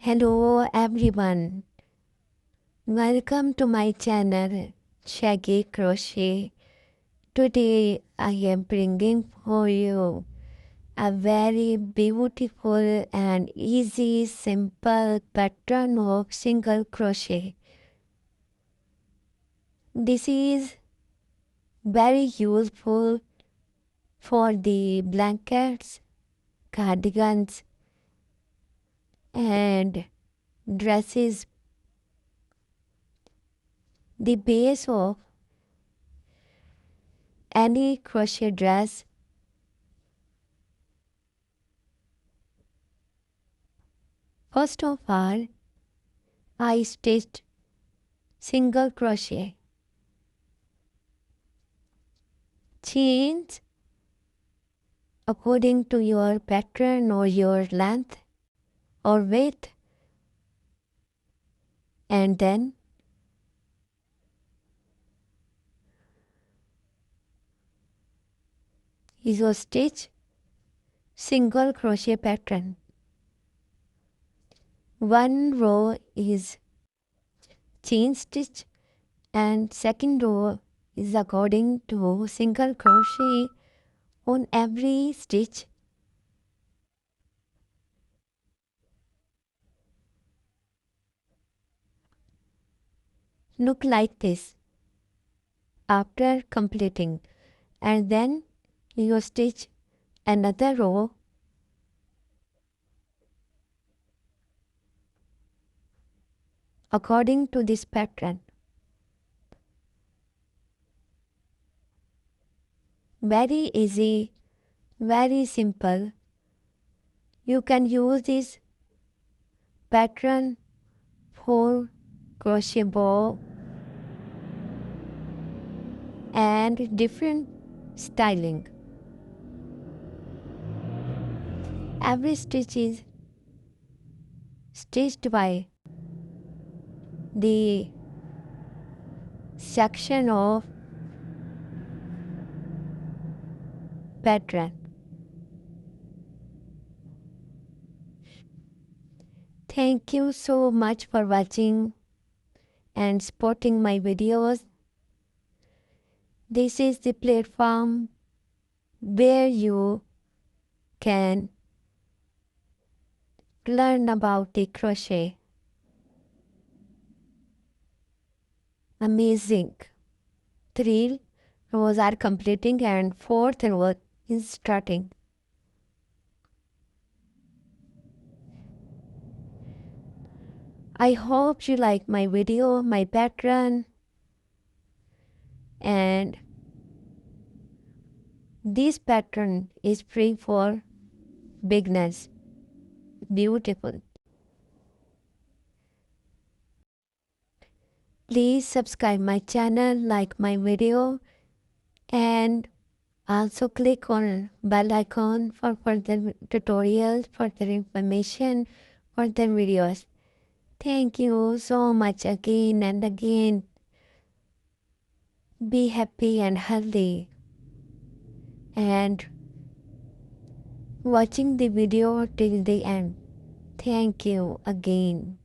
Hello everyone, welcome to my channel Shaggy Crochet. Today I am bringing for you a very beautiful and easy simple pattern of single crochet. This is very useful for the blankets, cardigans and dresses. The base of any crochet dress. First of all, I stitched single crochet. Chains according to your pattern or your length or width, and then you stitch single crochet pattern. One row is chain stitch and second row is according to single crochet on every stitch. Look like this after completing, and then you stitch another row according to this pattern. Very easy, very simple. You can use this pattern for crochet bow and different styling. Every stitch is stitched by the section of pattern. Thank you so much for watching and supporting my videos. This is the platform where you can learn about the crochet. Amazing. 3 rows are completing and 4th row is starting. I hope you like my video, my pattern, and this pattern is free for beginners. Beautiful. Please subscribe my channel, like my video, and also click on bell icon for further tutorials, further information, further videos. Thank you so much again and again. Be happy and healthy. And watching the video till the end. Thank you again.